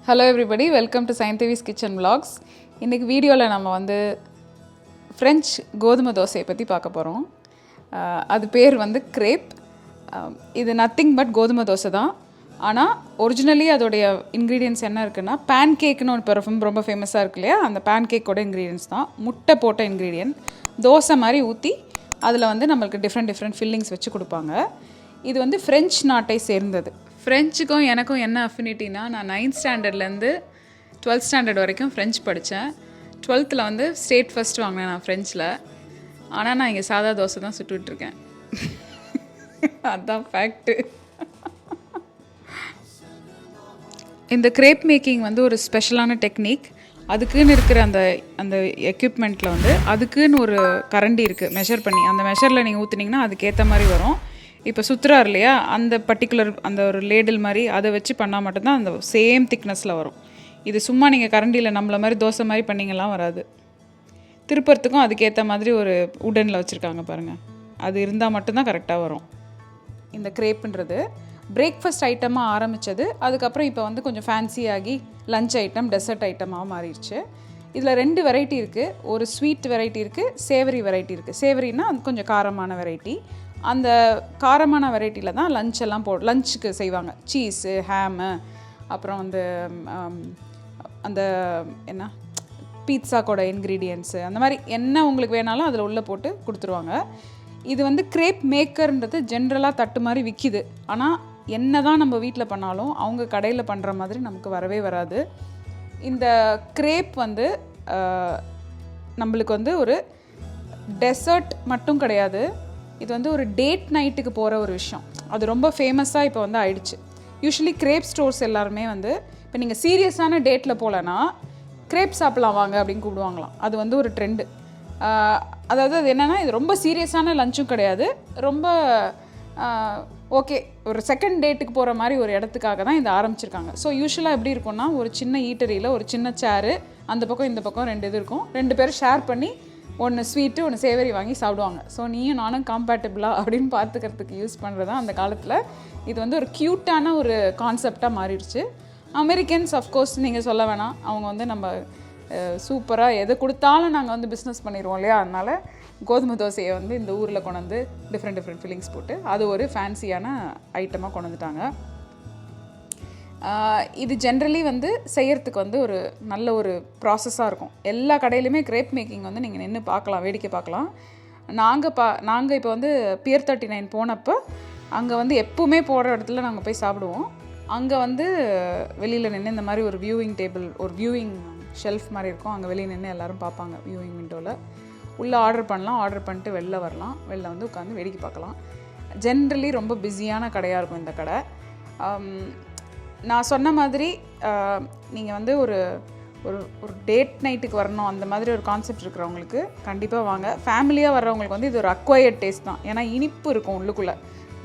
Hello everybody, welcome to Scientific Kitchen Vlogs. இன்னைக்கு வீடியோவில் நம்ம வந்து ஃப்ரெஞ்ச் கோதுமை தோசையை பற்றி பார்க்க போகிறோம். அது பேர் வந்து கிரேப். இது நத்திங் பட் கோதுமை தோசை தான். ஆனால் ஒரிஜினலி அதோடைய இன்க்ரீடியன்ஸ் என்ன இருக்குன்னா பேன் கேக்குன்னு ஒரு ரொம்ப ஃபேமஸாக இருக்கு இல்லையா, அந்த பேன் கேக்கோட இன்க்ரீடியன்ஸ் தான். முட்டை போட்ட இன்க்ரீடியன்ட் தோசை மாதிரி ஊற்றி அதில் வந்து நம்மளுக்கு டிஃப்ரெண்ட் ஃபில்லிங்ஸ் வச்சு கொடுப்பாங்க. இது வந்து ஃப்ரெஞ்ச் நாட்டை சேர்ந்தது. ஃப்ரெஞ்சுக்கும் எனக்கும் என்ன அஃபினிட்டினா, நான் 9th ஸ்டாண்டர்ட்லேருந்து 12th ஸ்டாண்டர்ட் வரைக்கும் ஃப்ரெஞ்ச் படித்தேன். 12th வந்து ஸ்டேட் ஃபஸ்ட் வாங்கினேன் நான் ஃப்ரெஞ்சில். ஆனால் நான் இங்கே சாதா தோசை தான் சுட்டுட்ருக்கேன். அதுதான் ஃபேக்ட்டு. இந்த கிரேப் மேக்கிங் வந்து ஒரு ஸ்பெஷலான டெக்னிக். அதுக்குன்னு இருக்கிற அந்த எக்யூப்மெண்ட்டில் வந்து அதுக்குன்னு ஒரு கரண்டி இருக்குது மெஷர் பண்ணி. அந்த மெஷரில் நீங்கள் ஊற்றுனீங்கன்னா அதுக்கேற்ற மாதிரி வரும். இப்போ சுற்றுறாரு இல்லையா, அந்த பர்டிகுலர் அந்த ஒரு லேடில் மாதிரி அதை வச்சு பண்ணால் மட்டும்தான் அந்த சேம் திக்னஸில் வரும். இது சும்மா நீங்கள் கரண்டியில் நம்மள மாதிரி தோசை மாதிரி பண்ணிங்கலாம் வராது. திருப்பறத்துக்கும் அதுக்கேற்ற மாதிரி ஒரு உடனில் வச்சுருக்காங்க பாருங்கள், அது இருந்தால் மட்டும்தான் கரெக்டாக வரும். இந்த கிரேப்புன்றது பிரேக்ஃபாஸ்ட் ஐட்டமாக ஆரம்பித்தது. அதுக்கப்புறம் இப்போ வந்து கொஞ்சம் ஃபேன்சியாகி லஞ்ச் ஐட்டம், டெசர்ட் ஐட்டமாக மாறிடுச்சு. இதில் 2 வெரைட்டி இருக்குது. ஒரு ஸ்வீட் வெரைட்டி இருக்குது, சேவரி வெரைட்டி இருக்குது. சேவரின்னா அது கொஞ்சம் காரமான வெரைட்டி. அந்த காரமான வெரைட்டியில் தான் லஞ்சுக்கு செய்வாங்க. சீஸு, ஹேமு, அப்புறம் வந்து அந்த என்ன பீட்சா கூட இன்க்ரீடியன்ஸு, அந்த மாதிரி என்ன உங்களுக்கு வேணாலும் அதில் உள்ளே போட்டு கொடுத்துருவாங்க. இது வந்து கிரேப் மேக்கர்ன்றது ஜென்ரலாக தட்டு மாதிரி விற்கிது. ஆனால் என்ன தான் நம்ம வீட்டில் பண்ணாலும் அவங்க கடையில் பண்ணுற மாதிரி நமக்கு வரவே வராது. இந்த கிரேப் வந்து நம்மளுக்கு வந்து ஒரு டெசர்ட் மட்டும் கிடையாது, இது வந்து ஒரு டேட் நைட்டுக்கு போகிற ஒரு விஷயம். அது ரொம்ப ஃபேமஸாக இப்போ வந்து ஆயிடுச்சு. யூஸ்வலி கிரேப் ஸ்டோர்ஸ் எல்லாருமே வந்து இப்போ நீங்கள் சீரியஸான டேட்டில் போகலன்னா கிரேப் சாப்பிட்லாம் வாங்க அப்படின்னு கூப்பிடுவாங்களாம். அது வந்து ஒரு ட்ரெண்டு. அதாவது அது என்னென்னா, இது ரொம்ப சீரியஸான லஞ்சும் கிடையாது, ரொம்ப ஓகே ஒரு செகண்ட் டேட்டுக்கு போகிற மாதிரி ஒரு இடத்துக்காக தான் இதை ஆரம்பிச்சிருக்காங்க. ஸோ யூஸ்வலாக எப்படி இருக்கும்னா, ஒரு சின்ன ஈட்டரியில் ஒரு சின்ன சேரு, அந்த பக்கம் இந்த பக்கம் 2 இது இருக்கும். 2 பேரும் ஷேர் பண்ணி ஒன்று ஸ்வீட்டு ஒன்று சேவரி வாங்கி சாப்பிடுவாங்க. ஸோ நீயும் நானும் காம்பேட்டபிளா அப்படின்னு பார்த்துக்கிறதுக்கு யூஸ் பண்ணுறது தான் அந்த காலத்தில். இது வந்து ஒரு க்யூட்டான ஒரு கான்செப்டாக மாறிடுச்சு. அமெரிக்கன்ஸ் அஃப்கோர்ஸ் நீங்கள் சொல்ல வேணாம், அவங்க வந்து நம்ம சூப்பராக எது கொடுத்தாலும் நாங்கள் வந்து பிஸ்னஸ் பண்ணிடுவோம் இல்லையா. அதனால் கோதுமை தோசையை வந்து இந்த ஊரில் கொண்டு வந்து டிஃப்ரெண்ட் ஃபில்லிங்ஸ் போட்டு அது ஒரு ஃபேன்சியான ஐட்டமாக கொண்டு வந்துட்டாங்க. இது ஜென்ரலி வந்து செய்கிறதுக்கு வந்து ஒரு நல்ல ஒரு ப்ராசஸாக இருக்கும். எல்லா கடையிலுமே கிரேப் மேக்கிங் வந்து நீங்கள் நின்று பார்க்கலாம், வேடிக்கை பார்க்கலாம். நாங்கள் இப்போ வந்து Pier 39 போனப்போ அங்கே வந்து எப்பவுமே போகிற இடத்துல நாங்கள் போய் சாப்பிடுவோம். அங்கே வந்து வெளியில் நின்று இந்த மாதிரி ஒரு வியூவிங் டேபிள், ஒரு வியூவிங் ஷெல்ஃப் மாதிரி இருக்கும். அங்கே வெளியே நின்று எல்லோரும் பார்ப்பாங்க வியூவிங் விண்டோவில். உள்ளே ஆர்டர் பண்ணலாம், ஆர்டர் பண்ணிட்டு வெளில வரலாம், வெளில வந்து உட்காந்து வேடிக்கை பார்க்கலாம். ஜென்ரலி ரொம்ப பிஸியான கடையாக இருக்கும் இந்த கடை. நான் சொன்ன மாதிரி நீங்கள் வந்து ஒரு ஒரு டேட் நைட்டுக்கு வரணும், அந்த மாதிரி ஒரு கான்செப்ட் இருக்கிறவங்களுக்கு கண்டிப்பாக வாங்க. ஃபேமிலியாக வர்றவங்களுக்கு வந்து இது ஒரு அக்வயர்ட் டேஸ்ட் தான். ஏன்னா இனிப்பு இருக்கும் உள்ளுக்குள்ளே.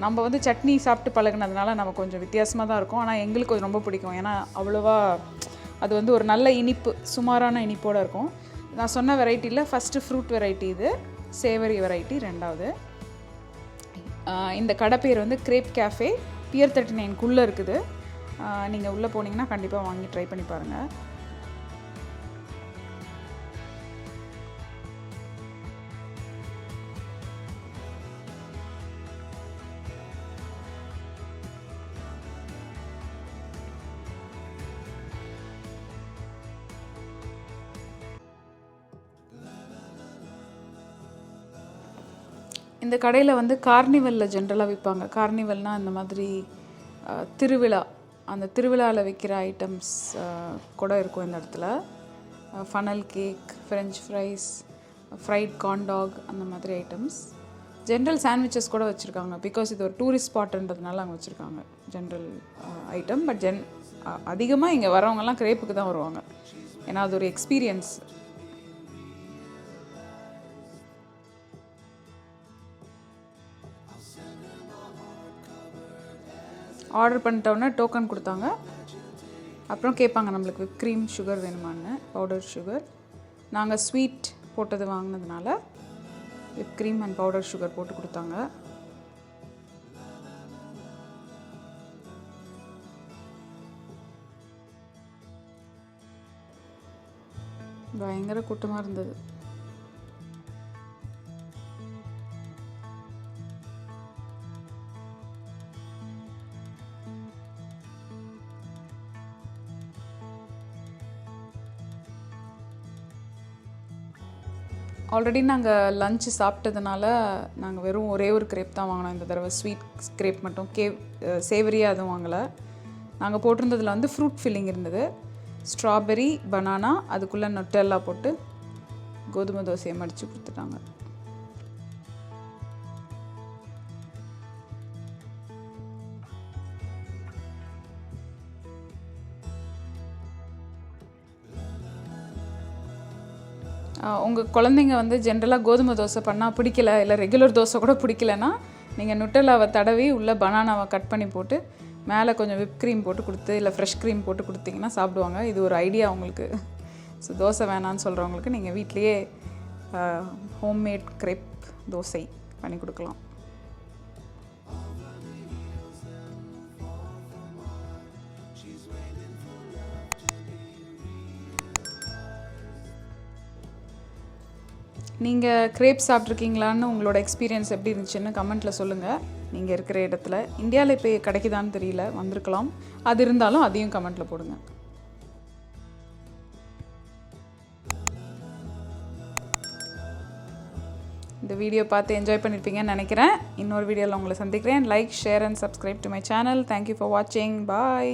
நம்ம வந்து சட்னி சாப்பிட்டு பழகினதுனால நமக்கு கொஞ்சம் வித்தியாசமாக தான் இருக்கும். ஆனால் எங்களுக்கு அது ரொம்ப பிடிக்கும். ஏன்னா அவ்வளோவா அது வந்து ஒரு நல்ல இனிப்பு, சுமாரான இனிப்போடு இருக்கும். நான் சொன்ன வெரைட்டியில் ஃபஸ்ட்டு ஃப்ரூட் வெரைட்டி, இது சேவரி வெரைட்டி 2வது. இந்த கடை பேர் வந்து கிரேப் கேஃபே, Pier 39 இருக்குது. நீங்கள் உள்ளே போனீங்கன்னா கண்டிப்பாக வாங்கி ட்ரை பண்ணி பாருங்கள். இந்த கடையில் வந்து கார்னிவலில் ஜென்ரலாக விற்பாங்க. கார்னிவல்னால் இந்த மாதிரி திருவிழா, அந்த திருவிழாவில் விற்கிற ஐட்டம்ஸ் கூட இருக்கும் இந்த இடத்துல. Funnel cake, French fries, fried corn dog, அந்த மாதிரி ஐட்டம்ஸ். ஜென்ரல் சாண்ட்விச்சஸ் கூட வச்சுருக்காங்க. பிகாஸ் இது ஒரு டூரிஸ்ட் ஸ்பாட்டுன்றதுனால அங்கே வச்சுருக்காங்க ஜென்ரல் ஐட்டம். பட் அதிகமாக இங்கே வரவங்கெல்லாம் கிரேப்புக்கு தான் வருவாங்க. ஏன்னா அது ஒரு எக்ஸ்பீரியன்ஸ். ஆர்டர் பண்ணிட்டோன்னே டோக்கன் கொடுத்தாங்க. அப்புறம் கேட்பாங்க நம்மளுக்கு விப் க்ரீம் சுகர் வேணுமான்னு, பவுடர் சுகர். நாங்கள் ஸ்வீட் போட்டது வாங்கினதுனால whip cream and powder sugar போட்டு கொடுத்தாங்க. பயங்கர கூட்டமாக இருந்தது. ஆல்ரெடி நாங்கள் லஞ்சு சாப்பிட்டதுனால நாங்கள் வெறும் ஒரே ஒரு கிரேப் தான் வாங்கினோம் இந்த தடவை. ஸ்வீட் கிரேப் மட்டும், சேவரியாக எதுவும் வாங்கலை. நாங்கள் போட்டிருந்ததில் வந்து ஃப்ரூட் ஃபில்லிங் இருந்தது. ஸ்ட்ராபெரி, பனானா, அதுக்குள்ளே நொட்டெல்லா போட்டு கோதுமை தோசையை மடித்து கொடுத்துட்டாங்க. உங்கள் குழந்தைங்க வந்து ஜென்ரலாக கோதுமை தோசை பண்ணால் பிடிக்கல, இல்லை ரெகுலர் தோசை கூட பிடிக்கலன்னா நீங்கள் நுட்டெல்லாவை தடவி உள்ளே பனானாவை கட் பண்ணி போட்டு மேலே கொஞ்சம் விப் க்ரீம் போட்டு கொடுத்து, இல்லை ஃப்ரெஷ் க்ரீம் போட்டு கொடுத்தீங்கன்னா சாப்பிடுவாங்க. இது ஒரு ஐடியா உங்களுக்கு. ஸோ தோசை வேணான்னு சொல்கிறவங்களுக்கு நீங்கள் வீட்லேயே ஹோம்மேட் கிரேப் தோசை பண்ணி கொடுக்கலாம். நீங்கள் கிரேப் சாப்பிட்ருக்கீங்களான்னு உங்களோட எக்ஸ்பீரியன்ஸ் எப்படி இருந்துச்சுன்னு கமெண்ட்டில் சொல்லுங்கள். நீங்கள் இருக்கிற இடத்துல இந்தியாவில் இப்போ கிடைக்குதான்னு தெரியல, வந்திருக்கலாம். அது இருந்தாலும் அதையும் கமெண்ட்டில் போடுங்க. இந்த வீடியோ பார்த்து என்ஜாய் பண்ணியிருப்பீங்கன்னு நினைக்கிறேன். இன்னொரு வீடியோவில் உங்களை சந்திக்கிறேன். Like, share and subscribe to my channel. Thank you for வாட்சிங். பாய்.